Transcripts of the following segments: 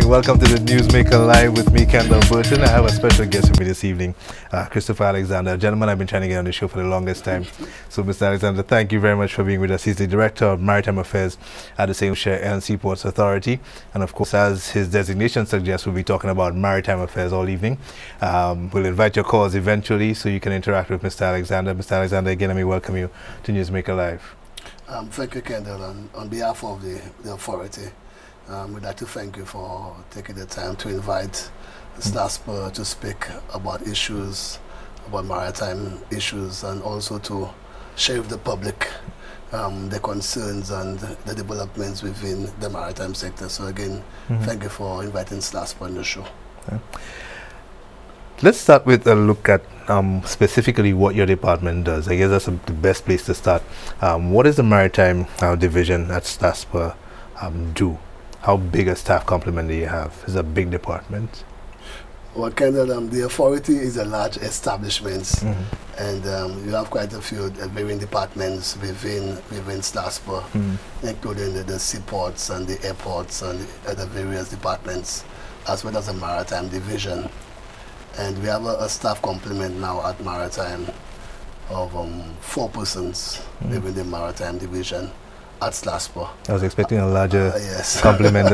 Welcome to the Newsmaker Live with me, Kendall Burton. I have a special guest with me this evening, Christopher Alexander, a gentleman I've been trying to get on the show for the longest time. So, Mr. Alexander, thank you very much for being with us. He's the Director of Maritime Affairs at the St. Lucia and Seaports Authority. And of course, as his designation suggests, we'll be talking about maritime affairs all evening. We'll invite your calls eventually so you can interact with Mr. Alexander. Mr. Alexander, again, let me welcome you to Newsmaker Live. Thank you, Kendall, and on behalf of the authority, we'd like to thank you for taking the time to invite SLASPA to speak about issues, about maritime issues, and also to share with the public the concerns and the developments within the maritime sector. So again, thank you for inviting SLASPA on the show. Okay. Let's start with a look at specifically what your department does. I guess that's the best place to start. What does the Maritime Division at SLASPA do? How big a staff complement do you have? It's a big department. Well, Kendall, the authority is a large establishment, and you have quite a few varying departments within SLASPA, including the seaports and the airports and the various departments, as well as the Maritime Division. And we have a staff complement now at Maritime of 4 persons within the Maritime Division at SLASPA. I was expecting a larger yes. complement.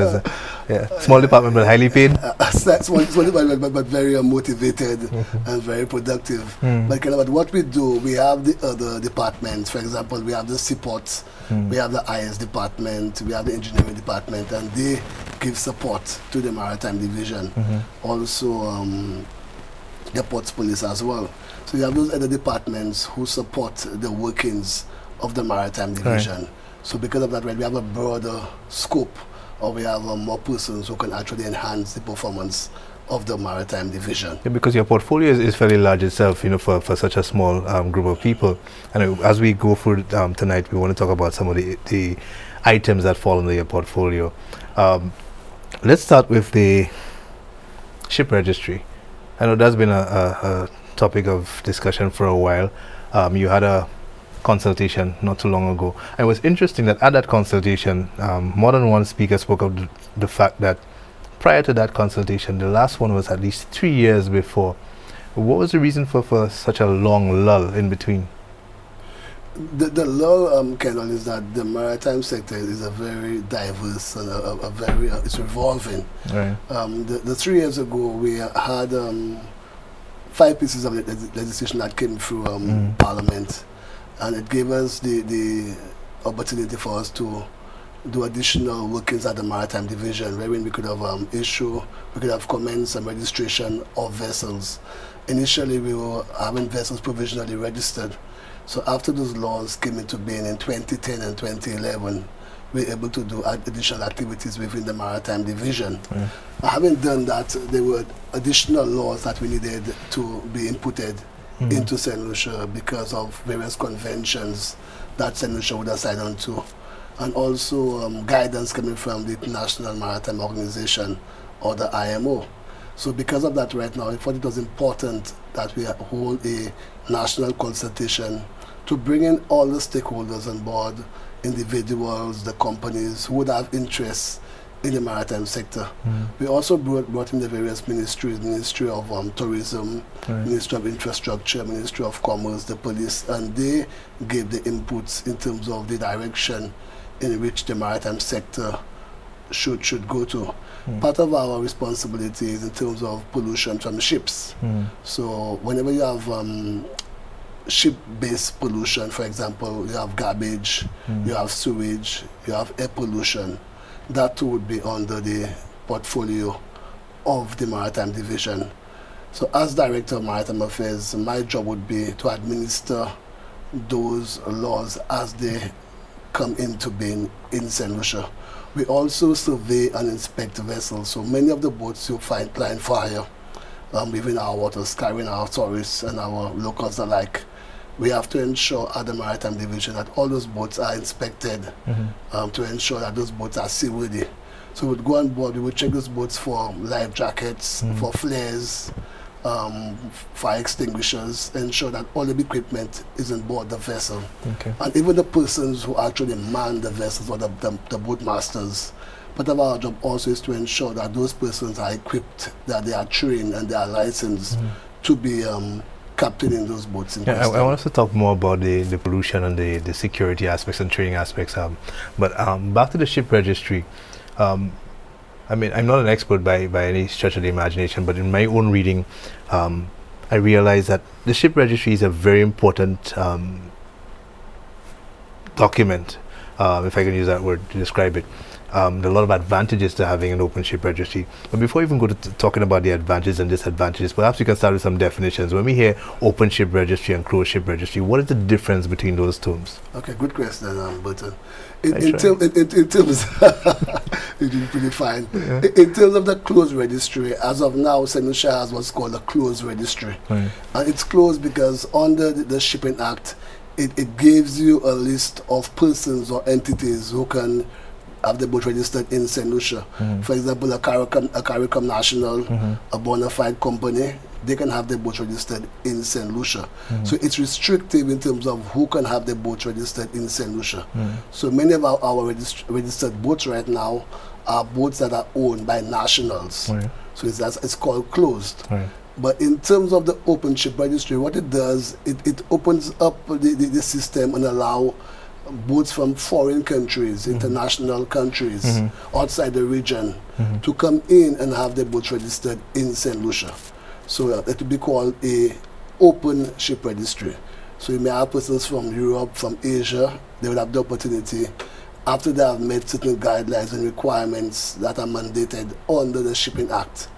Small department but highly paid. Small department but very motivated and very productive. But what we do, we have the other departments. For example, we have the seaports, we have the IS department, we have the engineering department, and they give support to the Maritime Division. Also, the ports police as well. So you have those other departments who support the workings of the Maritime Division. Right. So because of that, we have a broader scope, or we have more persons who can actually enhance the performance of the Maritime Division. Yeah, because your portfolio is fairly large itself, you know, for such a small group of people. And as we go through tonight, we want to talk about some of the items that fall under your portfolio. Let's start with the ship registry. I know that's been a topic of discussion for a while. You had a consultation not too long ago. And it was interesting that at that consultation, more than one speaker spoke of the fact that prior to that consultation, the last one was at least 3 years before. What was the reason for such a long lull in between? The lull, Kendall, is that the maritime sector is a very diverse and a very it's revolving. Right. The 3 years ago, we had 5 pieces of legislation that came through Parliament, and it gave us the opportunity for us to do additional workings at the Maritime Division, wherein we could have commenced some registration of vessels. Initially, we were having vessels provisionally registered. So after those laws came into being in 2010 and 2011, we were able to do additional activities within the Maritime Division. Having done that, there were additional laws that we needed to be inputted into St. Lucia because of various conventions that St. Lucia would have signed on to, and also guidance coming from the International Maritime Organization, or the IMO. So because of that, right now, I thought it was important that we hold a national consultation to bring in all the stakeholders on board, individuals, the companies who would have interests in the maritime sector. We also brought in the various ministries, Ministry of Tourism, Ministry of Infrastructure, Ministry of Commerce, the police, and they gave the inputs in terms of the direction in which the maritime sector should go to. Part of our responsibility is in terms of pollution from ships. So whenever you have ship-based pollution, for example, you have garbage, you have sewage, you have air pollution, that too would be under the portfolio of the Maritime Division. So as Director of Maritime Affairs, my job would be to administer those laws as they come into being in St. Lucia. We also survey and inspect vessels. So many of the boats you find plying for hire within our waters, carrying our tourists and our locals alike. We have to ensure at the Maritime Division that all those boats are inspected to ensure that those boats are seaworthy. So we would go on board, we would check those boats for life jackets, for flares, fire extinguishers, ensure that all the equipment is on board the vessel. And even the persons who actually man the vessels, or the boat masters, part of our job also is to ensure that those persons are equipped, that they are trained and they are licensed to be captaining those boats. I want us to talk more about the pollution and the security aspects and training aspects. But back to the ship registry. I mean, I'm not an expert by any stretch of the imagination, but in my own reading, I realized that the ship registry is a very important document, if I can use that word to describe it. There are a lot of advantages to having an open ship registry. But before we even go to talking about the advantages and disadvantages, perhaps we can start with some definitions. When we hear open ship registry and closed ship registry, what is the difference between those terms? Okay, good question, Burton. In terms, you did pretty fine. Yeah. In terms of the closed registry, as of now, St. Lucia has what's called a closed registry. Right. And it's closed because under the Shipping Act, it gives you a list of persons or entities who can have the boat registered in St. Lucia. For example, a CARICOM national, a bona fide company, they can have their boat registered in St. Lucia. So it's restrictive in terms of who can have their boat registered in St. Lucia. So many of our registered boats right now are boats that are owned by nationals. So it's called closed. But in terms of the open ship registry, what it does, it opens up the system and allow boats from foreign countries, international countries, outside the region, to come in and have their boats registered in St. Lucia. So that would be called a open ship registry. So you may have persons from Europe, from Asia, they would have the opportunity, after they have met certain guidelines and requirements that are mandated under the Shipping Act,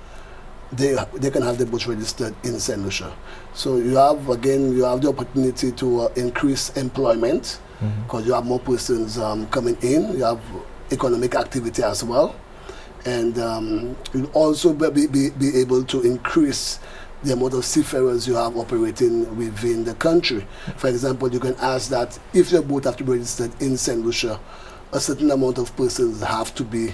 they can have the boats registered in St. Lucia. So you have the opportunity to increase employment, because you have more persons coming in, you have economic activity as well, and you'll also be able to increase the amount of seafarers you have operating within the country. For example, you can ask that if your boat have to be registered in St. Lucia, a certain amount of persons have to be,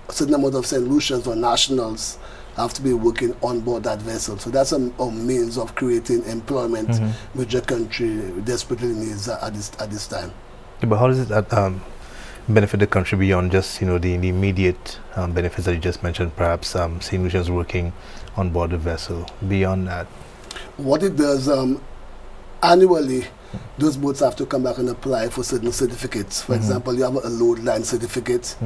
a certain amount of St. Lucians or nationals have to be working on board that vessel. So that's a means of creating employment which the country desperately needs at this time. Yeah, but how does it benefit the country beyond just the immediate benefits that you just mentioned? Perhaps St. Lucians working on board the vessel. Beyond that, what it does annually, those boats have to come back and apply for certain certificates. For example, you have a load line certificate,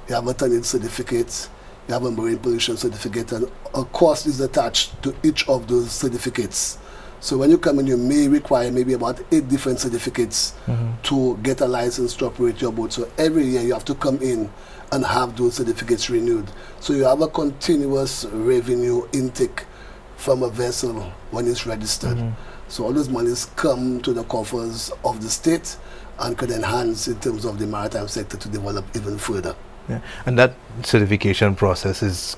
you have a tonnage certificate, you have a marine pollution certificate, and a cost is attached to each of those certificates. So when you come in, you may require maybe about 8 different certificates to get a license to operate your boat. So every year you have to come in and have those certificates renewed. So you have a continuous revenue intake from a vessel when it's registered. So all those monies come to the coffers of the state and could enhance in terms of the maritime sector to develop even further. Yeah. And that certification process is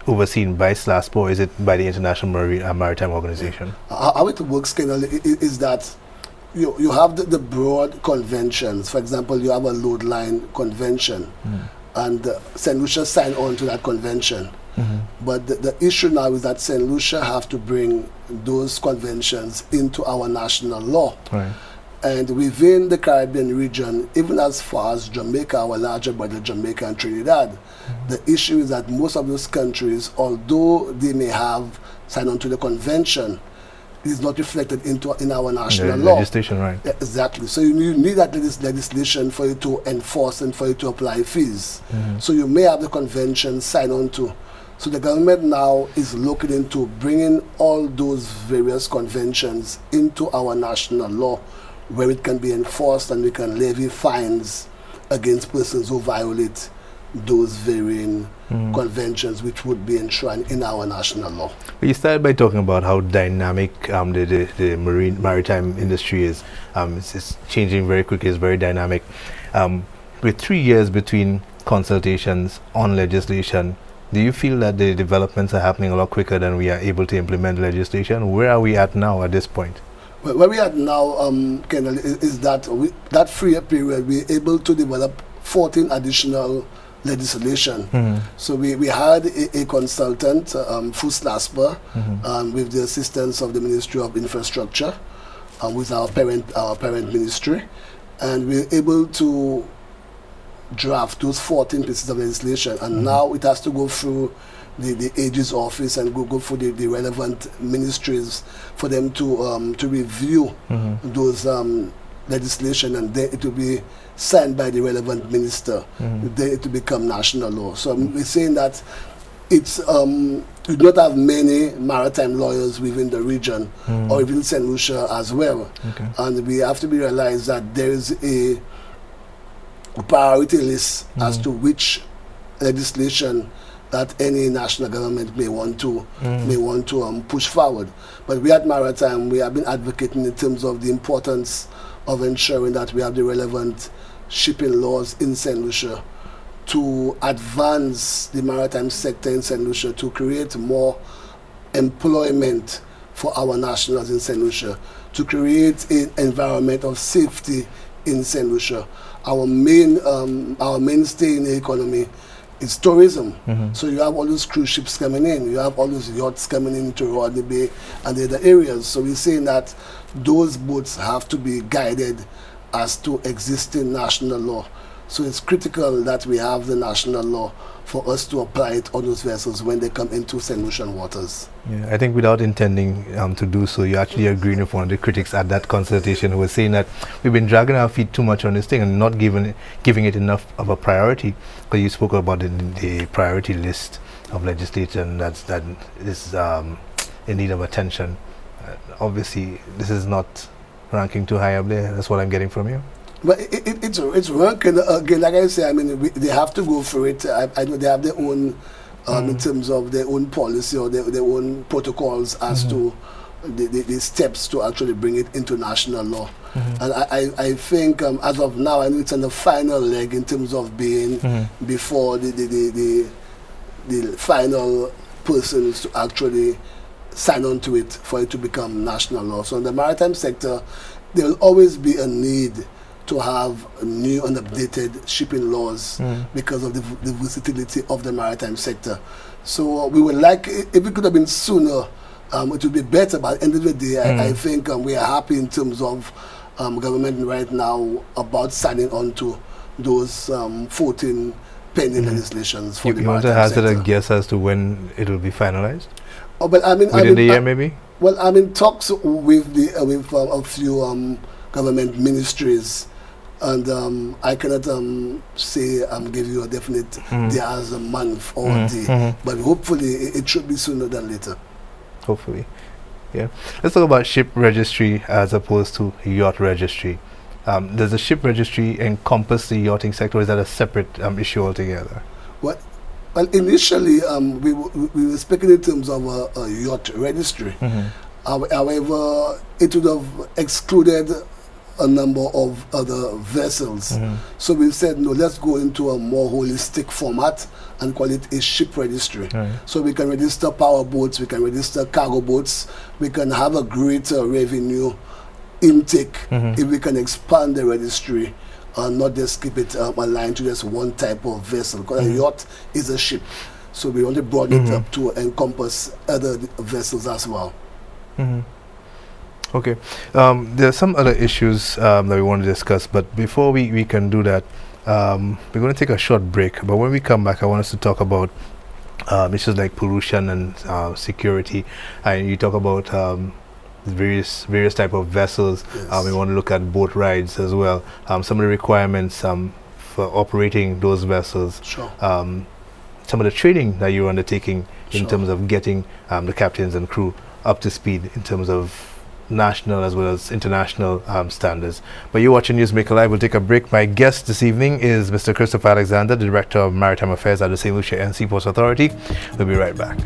overseen by SLASPO, or is it by the International Maritime Organization? How it works, Kenal, is that you have the broad conventions. For example, you have a load line convention, and St. Lucia signed on to that convention. But the issue now is that St. Lucia have to bring those conventions into our national law. And within the Caribbean region, even as far as Jamaica, our larger brother Jamaica and Trinidad, the issue is that most of those countries, although they may have signed on to the convention, is not reflected in our national law. Legislation, right? Yeah, exactly. So you need that legislation for you to enforce and for you to apply fees. So you may have the convention signed on to. So the government now is looking into bringing all those various conventions into our national law, where it can be enforced and we can levy fines against persons who violate those varying conventions which would be enshrined in our national law. You started by talking about how dynamic the maritime industry is. It's changing very quickly, it's very dynamic. With 3 years between consultations on legislation, do you feel that the developments are happening a lot quicker than we are able to implement legislation? Where are we at now at this point? Where we are now, Kendall, is that that 3 year period we're able to develop 14 additional legislation. So we had a consultant, FUSLASPA, with the assistance of the Ministry of Infrastructure, with our parent ministry, and we're able to draft those 14 pieces of legislation, and now it has to go through the AG's office and go through the relevant ministries for them to review those legislation, and then it will be signed by the relevant minister. Then it will become national law. So we're saying that it's we do not have many maritime lawyers within the region or even St. Lucia as well. And we have to be realized that there is a priority list as to which legislation that any national government may want to push forward. But we at Maritime, we have been advocating in terms of the importance of ensuring that we have the relevant shipping laws in St. Lucia to advance the maritime sector in St. Lucia, to create more employment for our nationals in St. Lucia, to create an environment of safety in St. Lucia. Our mainstay in the economy is tourism. So you have all those cruise ships coming in, you have all those yachts coming into Rodney Bay and the other areas. So we're saying that those boats have to be guided as to existing national law. So it's critical that we have the national law for us to apply it on those vessels when they come into St. Lucian waters. Yeah, I think without intending to do so, you're actually agreeing with one of the critics at that consultation who was saying that we've been dragging our feet too much on this thing and not giving it enough of a priority. But you spoke about the priority list of legislation that is in need of attention. Obviously, this is not ranking too high up there. That's what I'm getting from you. But it's ranking again. Like I say, I mean, they have to go for it. I know they have their own in terms of their own policy or their own protocols as to the steps to actually bring it into national law. And I think as of now, I know it's on the final leg in terms of being before the final persons to actually sign on to it for it to become national law. So in the maritime sector, there will always be a need to have new and updated shipping laws because of the versatility of the maritime sector. So we would like, if it could have been sooner, it would be better, but at the end of the day, I think we are happy in terms of government right now about signing on to those 14 pending legislations for the maritime sector. You want to hazard a guess as to when it will be finalized? Oh, but within the year, maybe? Well, I'm in talks with a few government ministries, and I cannot say give you a definite day as a month or a day, but hopefully it should be sooner than later. Hopefully, yeah. Let's talk about ship registry as opposed to yacht registry. Does the ship registry encompass the yachting sector, or is that a separate issue altogether? Well, initially we were speaking in terms of a yacht registry. However, it would have excluded a number of other vessels. So we said, no, let's go into a more holistic format and call it a ship registry. So we can register power boats, we can register cargo boats, we can have a greater revenue intake if we can expand the registry and not just keep it aligned to just one type of vessel, because a yacht is a ship. So we want to broaden it up to encompass other vessels as well. Okay. There are some other issues that we want to discuss, but before we can do that, we're going to take a short break. But when we come back, I want us to talk about issues like pollution and security. And you talk about various type of vessels. We want to look at boat rides as well. Some of the requirements for operating those vessels. Some of the training that you're undertaking in terms of getting the captains and crew up to speed in terms of national as well as international standards. But you're watching Newsmaker Live. We'll take a break. My guest this evening is Mr. Christopher Alexander, the Director of Maritime Affairs at the St. Lucia and Seaports Authority. We'll be right back.